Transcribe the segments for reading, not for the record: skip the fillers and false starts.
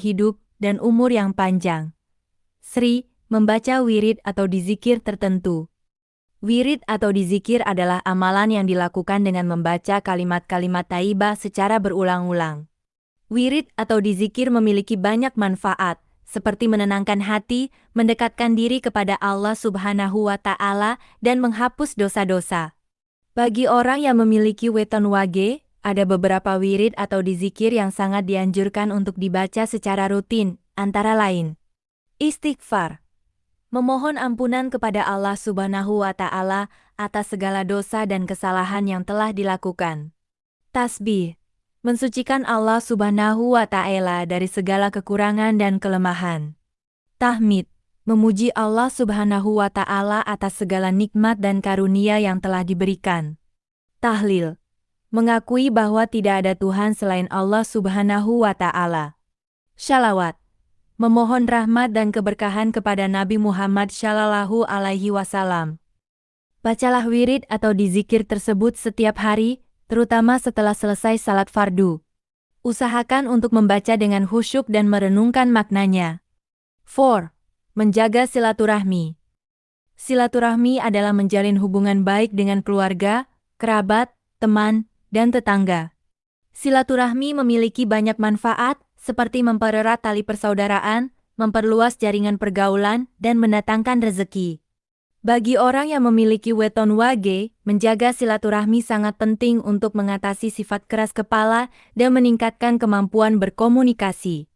hidup dan umur yang panjang. Sri, membaca wirid atau dizikir tertentu. Wirid atau dizikir adalah amalan yang dilakukan dengan membaca kalimat-kalimat thayyibah secara berulang-ulang. Wirid atau dizikir memiliki banyak manfaat, seperti menenangkan hati, mendekatkan diri kepada Allah Subhanahu wa Ta'ala, dan menghapus dosa-dosa. Bagi orang yang memiliki weton wage, ada beberapa wirid atau dizikir yang sangat dianjurkan untuk dibaca secara rutin, antara lain istighfar, memohon ampunan kepada Allah Subhanahu wa Ta'ala atas segala dosa dan kesalahan yang telah dilakukan. Tasbih, mensucikan Allah Subhanahu wa Ta'ala dari segala kekurangan dan kelemahan. Tahmid, memuji Allah Subhanahu wa Ta'ala atas segala nikmat dan karunia yang telah diberikan. Tahlil, mengakui bahwa tidak ada Tuhan selain Allah Subhanahu wa Ta'ala. Shalawat, memohon rahmat dan keberkahan kepada Nabi Muhammad Shallallahu Alaihi Wasallam. Bacalah wirid atau dizikir tersebut setiap hari, terutama setelah selesai salat fardu. Usahakan untuk membaca dengan khusyuk dan merenungkan maknanya. 4. Menjaga silaturahmi. Silaturahmi adalah menjalin hubungan baik dengan keluarga, kerabat, teman, dan tetangga. Silaturahmi memiliki banyak manfaat, seperti mempererat tali persaudaraan, memperluas jaringan pergaulan, dan mendatangkan rezeki. Bagi orang yang memiliki weton wage, menjaga silaturahmi sangat penting untuk mengatasi sifat keras kepala dan meningkatkan kemampuan berkomunikasi.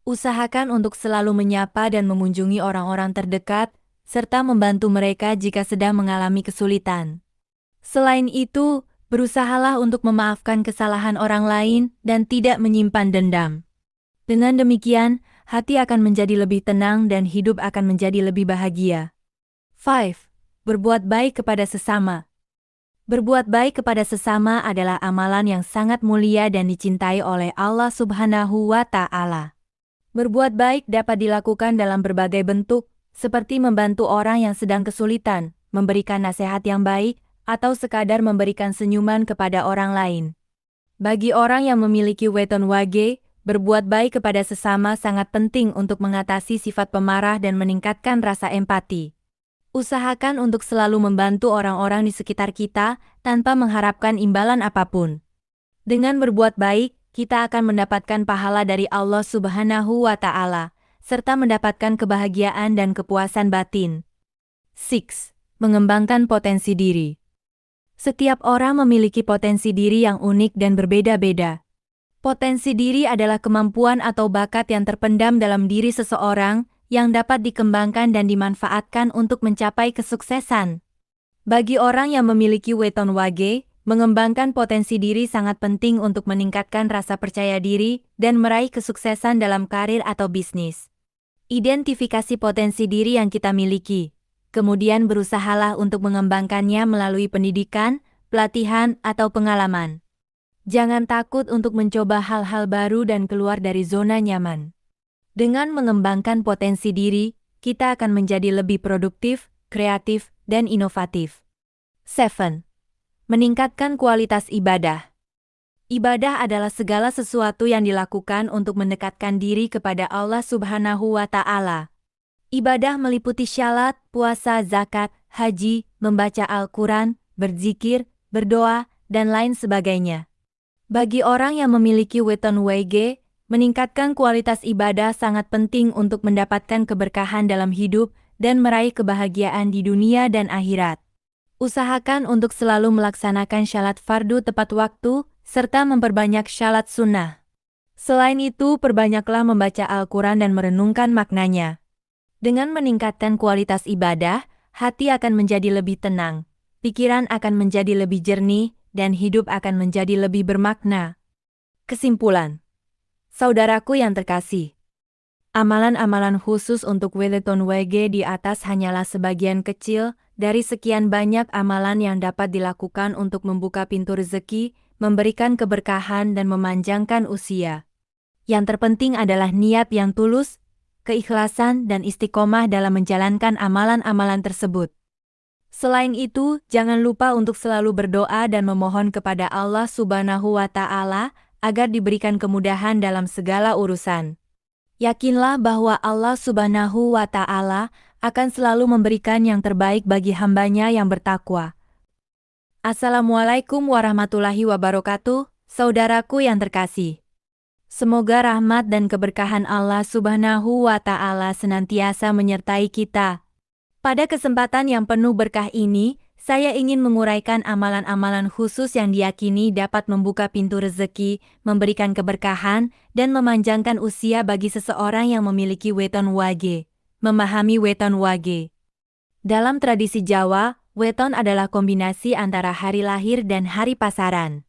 Usahakan untuk selalu menyapa dan mengunjungi orang-orang terdekat, serta membantu mereka jika sedang mengalami kesulitan. Selain itu, berusahalah untuk memaafkan kesalahan orang lain dan tidak menyimpan dendam. Dengan demikian, hati akan menjadi lebih tenang dan hidup akan menjadi lebih bahagia. 5. Berbuat baik kepada sesama. Berbuat baik kepada sesama adalah amalan yang sangat mulia dan dicintai oleh Allah Subhanahu wa Ta'ala. Berbuat baik dapat dilakukan dalam berbagai bentuk, seperti membantu orang yang sedang kesulitan, memberikan nasihat yang baik, atau sekadar memberikan senyuman kepada orang lain. Bagi orang yang memiliki weton wage, berbuat baik kepada sesama sangat penting untuk mengatasi sifat pemarah dan meningkatkan rasa empati. Usahakan untuk selalu membantu orang-orang di sekitar kita tanpa mengharapkan imbalan apapun. Dengan berbuat baik, kita akan mendapatkan pahala dari Allah Subhanahu wa Ta'ala, serta mendapatkan kebahagiaan dan kepuasan batin. 6. Mengembangkan potensi diri. Setiap orang memiliki potensi diri yang unik dan berbeda-beda. Potensi diri adalah kemampuan atau bakat yang terpendam dalam diri seseorang yang dapat dikembangkan dan dimanfaatkan untuk mencapai kesuksesan. Bagi orang yang memiliki weton wage, mengembangkan potensi diri sangat penting untuk meningkatkan rasa percaya diri dan meraih kesuksesan dalam karir atau bisnis. Identifikasi potensi diri yang kita miliki, kemudian berusahalah untuk mengembangkannya melalui pendidikan, pelatihan, atau pengalaman. Jangan takut untuk mencoba hal-hal baru dan keluar dari zona nyaman. Dengan mengembangkan potensi diri, kita akan menjadi lebih produktif, kreatif, dan inovatif. 7. Meningkatkan kualitas ibadah. Ibadah adalah segala sesuatu yang dilakukan untuk mendekatkan diri kepada Allah Subhanahu wa Ta'ala. Ibadah meliputi syalat, puasa, zakat, haji, membaca Al-Quran, berzikir, berdoa, dan lain sebagainya. Bagi orang yang memiliki weton wage, meningkatkan kualitas ibadah sangat penting untuk mendapatkan keberkahan dalam hidup dan meraih kebahagiaan di dunia dan akhirat. Usahakan untuk selalu melaksanakan syalat fardu tepat waktu, serta memperbanyak syalat sunnah. Selain itu, perbanyaklah membaca Al-Quran dan merenungkan maknanya. Dengan meningkatkan kualitas ibadah, hati akan menjadi lebih tenang, pikiran akan menjadi lebih jernih, dan hidup akan menjadi lebih bermakna. Kesimpulan. Saudaraku yang terkasih, amalan-amalan khusus untuk weton wage di atas hanyalah sebagian kecil dari sekian banyak amalan yang dapat dilakukan untuk membuka pintu rezeki, memberikan keberkahan dan memanjangkan usia. Yang terpenting adalah niat yang tulus, keikhlasan dan istiqomah dalam menjalankan amalan-amalan tersebut. Selain itu, jangan lupa untuk selalu berdoa dan memohon kepada Allah Subhanahu wa Ta'ala agar diberikan kemudahan dalam segala urusan. Yakinlah bahwa Allah Subhanahu wa Ta'ala akan selalu memberikan yang terbaik bagi hambanya yang bertakwa. Assalamualaikum warahmatullahi wabarakatuh, saudaraku yang terkasih. Semoga rahmat dan keberkahan Allah Subhanahu wa Ta'ala senantiasa menyertai kita. Pada kesempatan yang penuh berkah ini, saya ingin menguraikan amalan-amalan khusus yang diyakini dapat membuka pintu rezeki, memberikan keberkahan, dan memanjangkan usia bagi seseorang yang memiliki weton wage. Memahami weton wage. Dalam tradisi Jawa, weton adalah kombinasi antara hari lahir dan hari pasaran.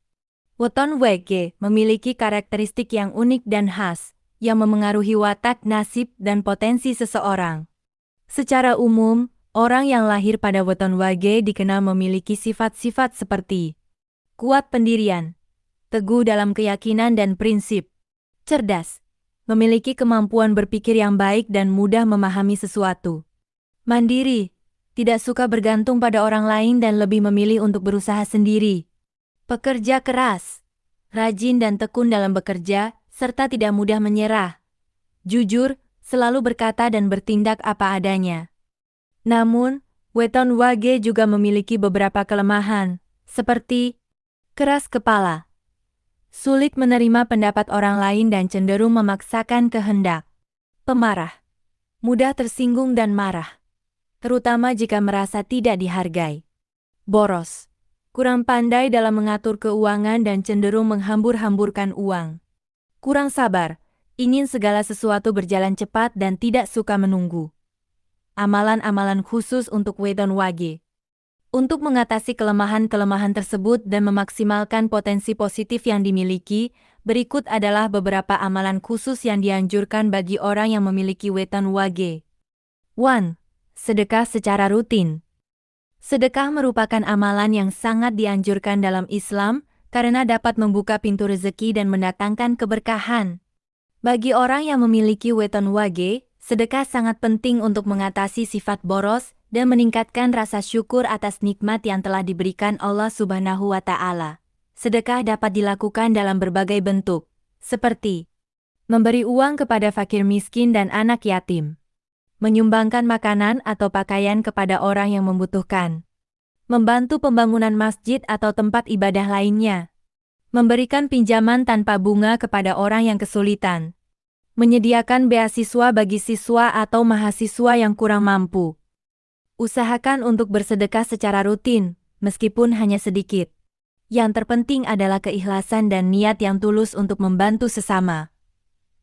Weton wage memiliki karakteristik yang unik dan khas, yang memengaruhi watak, nasib, dan potensi seseorang. Secara umum, orang yang lahir pada weton wage dikenal memiliki sifat-sifat seperti kuat pendirian, teguh dalam keyakinan dan prinsip, cerdas, memiliki kemampuan berpikir yang baik dan mudah memahami sesuatu, mandiri, tidak suka bergantung pada orang lain dan lebih memilih untuk berusaha sendiri, pekerja keras, rajin dan tekun dalam bekerja, serta tidak mudah menyerah, jujur, selalu berkata dan bertindak apa adanya. Namun, weton wage juga memiliki beberapa kelemahan, seperti keras kepala, sulit menerima pendapat orang lain dan cenderung memaksakan kehendak, pemarah, mudah tersinggung dan marah, terutama jika merasa tidak dihargai, boros, kurang pandai dalam mengatur keuangan dan cenderung menghambur-hamburkan uang, kurang sabar, ingin segala sesuatu berjalan cepat dan tidak suka menunggu. Amalan-amalan khusus untuk weton wage. Untuk mengatasi kelemahan-kelemahan tersebut dan memaksimalkan potensi positif yang dimiliki, berikut adalah beberapa amalan khusus yang dianjurkan bagi orang yang memiliki weton wage. 1. Sedekah secara rutin. Sedekah merupakan amalan yang sangat dianjurkan dalam Islam karena dapat membuka pintu rezeki dan mendatangkan keberkahan. Bagi orang yang memiliki weton wage, sedekah sangat penting untuk mengatasi sifat boros dan meningkatkan rasa syukur atas nikmat yang telah diberikan Allah Subhanahu wa Ta'ala. Sedekah dapat dilakukan dalam berbagai bentuk, seperti memberi uang kepada fakir miskin dan anak yatim, menyumbangkan makanan atau pakaian kepada orang yang membutuhkan, membantu pembangunan masjid atau tempat ibadah lainnya, memberikan pinjaman tanpa bunga kepada orang yang kesulitan, menyediakan beasiswa bagi siswa atau mahasiswa yang kurang mampu. Usahakan untuk bersedekah secara rutin, meskipun hanya sedikit. Yang terpenting adalah keikhlasan dan niat yang tulus untuk membantu sesama.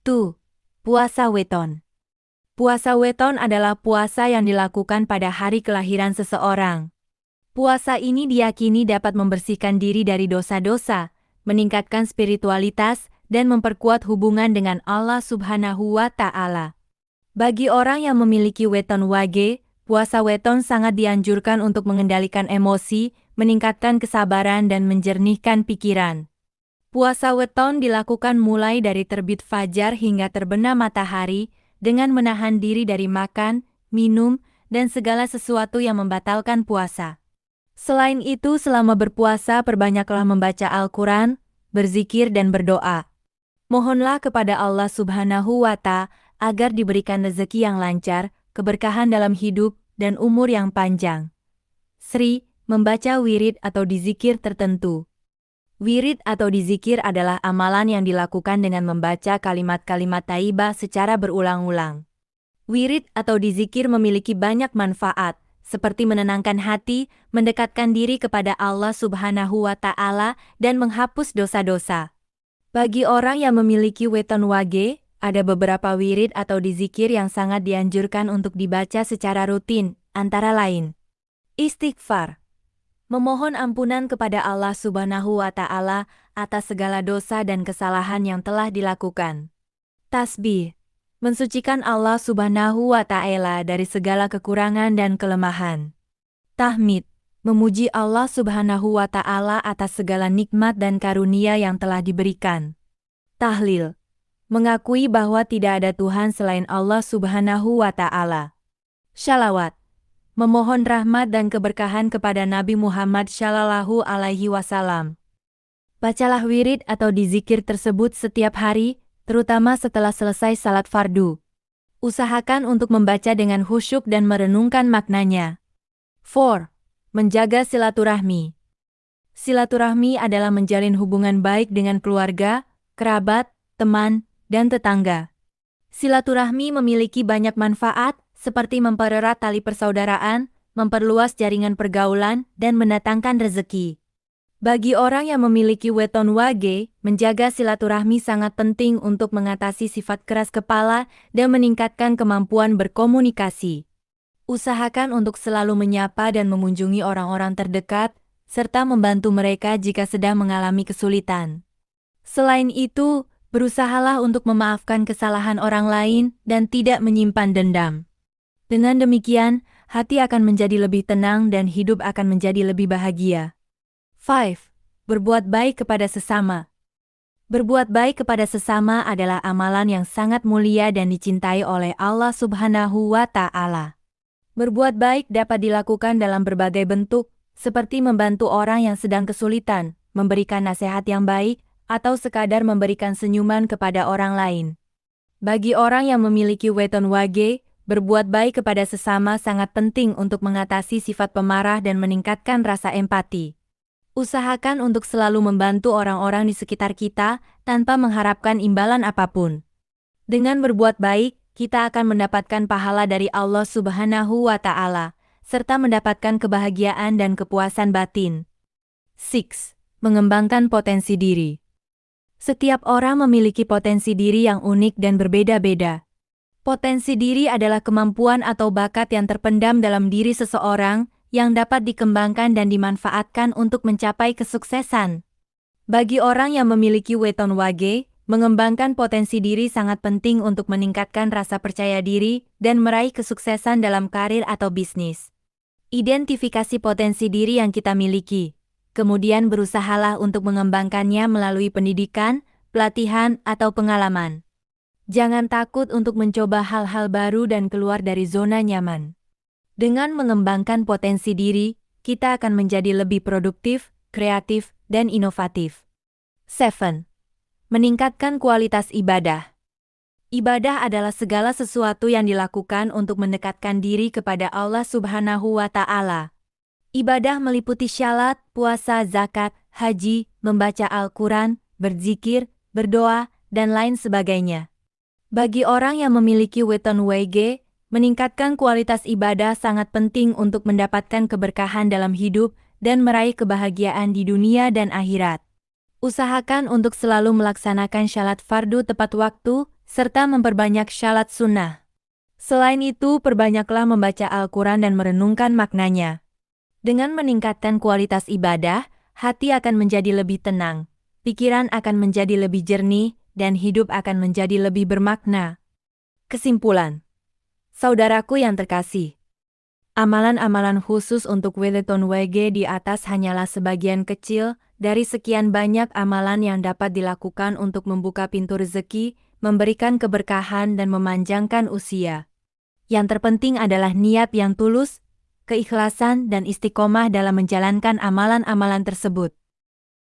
2. Puasa weton. Puasa weton adalah puasa yang dilakukan pada hari kelahiran seseorang. Puasa ini diyakini dapat membersihkan diri dari dosa-dosa, meningkatkan spiritualitas, dan memperkuat hubungan dengan Allah Subhanahu wa Ta'ala. Bagi orang yang memiliki weton wage, puasa weton sangat dianjurkan untuk mengendalikan emosi, meningkatkan kesabaran dan menjernihkan pikiran. Puasa weton dilakukan mulai dari terbit fajar hingga terbenam matahari, dengan menahan diri dari makan, minum, dan segala sesuatu yang membatalkan puasa. Selain itu, selama berpuasa perbanyaklah membaca Al-Quran, berzikir dan berdoa. Mohonlah kepada Allah Subhanahu wa Ta'ala agar diberikan rezeki yang lancar, keberkahan dalam hidup, dan umur yang panjang. Sri, membaca wirid atau dizikir tertentu. Wirid atau dizikir adalah amalan yang dilakukan dengan membaca kalimat-kalimat thayyibah secara berulang-ulang. Wirid atau dizikir memiliki banyak manfaat, seperti menenangkan hati, mendekatkan diri kepada Allah Subhanahu wa Ta'ala, dan menghapus dosa-dosa. Bagi orang yang memiliki weton wage, ada beberapa wirid atau dizikir yang sangat dianjurkan untuk dibaca secara rutin, antara lain istighfar, memohon ampunan kepada Allah Subhanahu wa Ta'ala atas segala dosa dan kesalahan yang telah dilakukan. Tasbih, mensucikan Allah Subhanahu wa Ta'ala dari segala kekurangan dan kelemahan. Tahmid, memuji Allah Subhanahu wa Ta'ala atas segala nikmat dan karunia yang telah diberikan. Tahlil, mengakui bahwa tidak ada Tuhan selain Allah Subhanahu wa Ta'ala. Shalawat, memohon rahmat dan keberkahan kepada Nabi Muhammad Shallallahu Alaihi Wasallam. Bacalah wirid atau dizikir tersebut setiap hari, terutama setelah selesai salat fardu. Usahakan untuk membaca dengan khusyuk dan merenungkan maknanya. 4. Menjaga silaturahmi. Silaturahmi adalah menjalin hubungan baik dengan keluarga, kerabat, teman, dan tetangga. Silaturahmi memiliki banyak manfaat, seperti mempererat tali persaudaraan, memperluas jaringan pergaulan, dan mendatangkan rezeki. Bagi orang yang memiliki weton wage, menjaga silaturahmi sangat penting untuk mengatasi sifat keras kepala dan meningkatkan kemampuan berkomunikasi. Usahakan untuk selalu menyapa dan mengunjungi orang-orang terdekat, serta membantu mereka jika sedang mengalami kesulitan. Selain itu, berusahalah untuk memaafkan kesalahan orang lain dan tidak menyimpan dendam. Dengan demikian, hati akan menjadi lebih tenang dan hidup akan menjadi lebih bahagia. 5. Berbuat baik kepada sesama. Berbuat baik kepada sesama adalah amalan yang sangat mulia dan dicintai oleh Allah Subhanahu wa Ta'ala. Berbuat baik dapat dilakukan dalam berbagai bentuk, seperti membantu orang yang sedang kesulitan, memberikan nasihat yang baik, atau sekadar memberikan senyuman kepada orang lain. Bagi orang yang memiliki weton wage, berbuat baik kepada sesama sangat penting untuk mengatasi sifat pemarah dan meningkatkan rasa empati. Usahakan untuk selalu membantu orang-orang di sekitar kita tanpa mengharapkan imbalan apapun. Dengan berbuat baik, kita akan mendapatkan pahala dari Allah Subhanahu wa Ta'ala, serta mendapatkan kebahagiaan dan kepuasan batin. 6. Mengembangkan potensi diri. Setiap orang memiliki potensi diri yang unik dan berbeda-beda. Potensi diri adalah kemampuan atau bakat yang terpendam dalam diri seseorang, yang dapat dikembangkan dan dimanfaatkan untuk mencapai kesuksesan. Bagi orang yang memiliki weton wage, mengembangkan potensi diri sangat penting untuk meningkatkan rasa percaya diri dan meraih kesuksesan dalam karir atau bisnis. Identifikasi potensi diri yang kita miliki, kemudian berusahalah untuk mengembangkannya melalui pendidikan, pelatihan, atau pengalaman. Jangan takut untuk mencoba hal-hal baru dan keluar dari zona nyaman. Dengan mengembangkan potensi diri, kita akan menjadi lebih produktif, kreatif, dan inovatif. 7. Meningkatkan kualitas ibadah. Ibadah adalah segala sesuatu yang dilakukan untuk mendekatkan diri kepada Allah Subhanahu wa Ta'ala. Ibadah meliputi syalat, puasa, zakat, haji, membaca Al-Quran, berzikir, berdoa, dan lain sebagainya. Bagi orang yang memiliki weton wage, meningkatkan kualitas ibadah sangat penting untuk mendapatkan keberkahan dalam hidup dan meraih kebahagiaan di dunia dan akhirat. Usahakan untuk selalu melaksanakan syalat fardu tepat waktu, serta memperbanyak syalat sunnah. Selain itu, perbanyaklah membaca Al-Quran dan merenungkan maknanya. Dengan meningkatkan kualitas ibadah, hati akan menjadi lebih tenang, pikiran akan menjadi lebih jernih, dan hidup akan menjadi lebih bermakna. Kesimpulan. Saudaraku yang terkasih, amalan-amalan khusus untuk weton wage di atas hanyalah sebagian kecil dari sekian banyak amalan yang dapat dilakukan untuk membuka pintu rezeki, memberikan keberkahan dan memanjangkan usia. Yang terpenting adalah niat yang tulus, keikhlasan dan istiqomah dalam menjalankan amalan-amalan tersebut.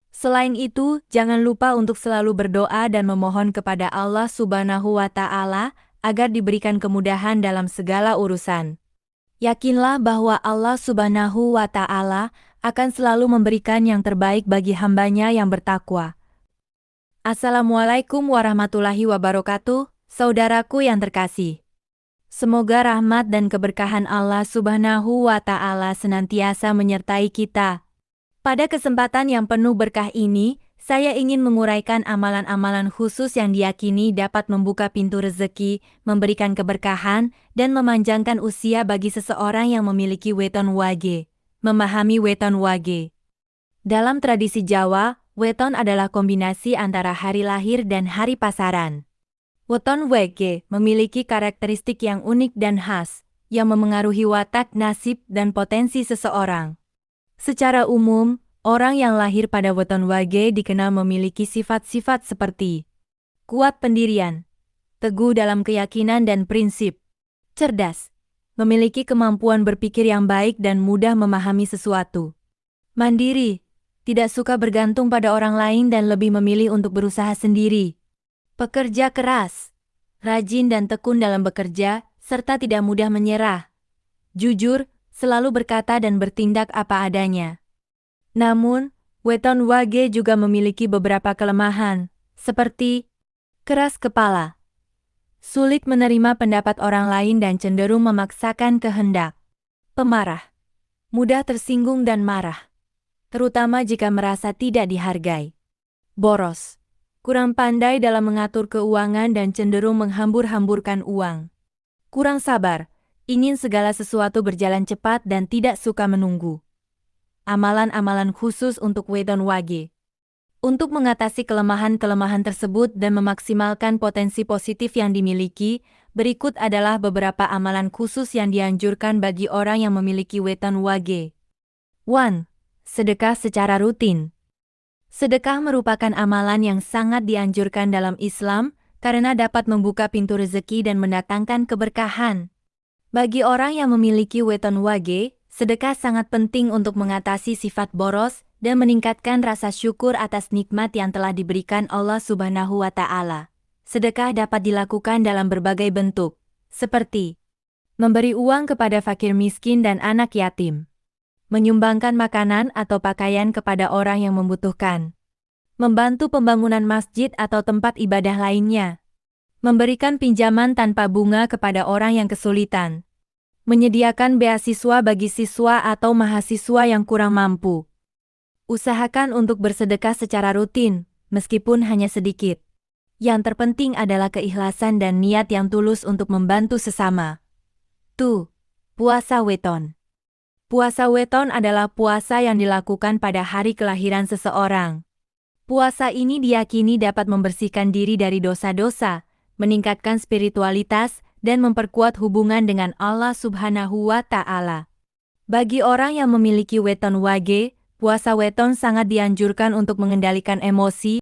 Selain itu, jangan lupa untuk selalu berdoa dan memohon kepada Allah Subhanahu wa Ta'ala agar diberikan kemudahan dalam segala urusan. Yakinlah bahwa Allah Subhanahu wa Ta'ala akan selalu memberikan yang terbaik bagi hambanya yang bertakwa. Assalamualaikum warahmatullahi wabarakatuh, saudaraku yang terkasih. Semoga rahmat dan keberkahan Allah Subhanahu wa Ta'ala senantiasa menyertai kita. Pada kesempatan yang penuh berkah ini, saya ingin menguraikan amalan-amalan khusus yang diyakini dapat membuka pintu rezeki, memberikan keberkahan, dan memanjangkan usia bagi seseorang yang memiliki weton wage. Memahami weton wage. Dalam tradisi Jawa, weton adalah kombinasi antara hari lahir dan hari pasaran. Weton wage memiliki karakteristik yang unik dan khas, yang memengaruhi watak, nasib, dan potensi seseorang. Secara umum, orang yang lahir pada weton wage dikenal memiliki sifat-sifat seperti kuat pendirian, teguh dalam keyakinan dan prinsip, cerdas, memiliki kemampuan berpikir yang baik dan mudah memahami sesuatu, mandiri, tidak suka bergantung pada orang lain dan lebih memilih untuk berusaha sendiri, Pekerja keras, rajin dan tekun dalam bekerja, serta tidak mudah menyerah. Jujur, selalu berkata dan bertindak apa adanya. Namun, weton wage juga memiliki beberapa kelemahan, seperti keras kepala, sulit menerima pendapat orang lain dan cenderung memaksakan kehendak, pemarah, mudah tersinggung dan marah, terutama jika merasa tidak dihargai, boros, kurang pandai dalam mengatur keuangan dan cenderung menghambur-hamburkan uang, kurang sabar, ingin segala sesuatu berjalan cepat dan tidak suka menunggu. Amalan-amalan khusus untuk weton wage. Untuk mengatasi kelemahan-kelemahan tersebut dan memaksimalkan potensi positif yang dimiliki, berikut adalah beberapa amalan khusus yang dianjurkan bagi orang yang memiliki weton wage. 1. Sedekah secara rutin. Sedekah merupakan amalan yang sangat dianjurkan dalam Islam karena dapat membuka pintu rezeki dan mendatangkan keberkahan. Bagi orang yang memiliki weton wage, sedekah sangat penting untuk mengatasi sifat boros dan meningkatkan rasa syukur atas nikmat yang telah diberikan Allah Subhanahu wa Ta'ala. Sedekah dapat dilakukan dalam berbagai bentuk, seperti memberi uang kepada fakir miskin dan anak yatim, menyumbangkan makanan atau pakaian kepada orang yang membutuhkan, membantu pembangunan masjid atau tempat ibadah lainnya, memberikan pinjaman tanpa bunga kepada orang yang kesulitan, menyediakan beasiswa bagi siswa atau mahasiswa yang kurang mampu. Usahakan untuk bersedekah secara rutin, meskipun hanya sedikit. Yang terpenting adalah keikhlasan dan niat yang tulus untuk membantu sesama. 2. Puasa weton. Puasa weton adalah puasa yang dilakukan pada hari kelahiran seseorang. Puasa ini diyakini dapat membersihkan diri dari dosa-dosa, meningkatkan spiritualitas, dan memperkuat hubungan dengan Allah Subhanahu wa Ta'ala. Bagi orang yang memiliki weton wage, puasa weton sangat dianjurkan untuk mengendalikan emosi,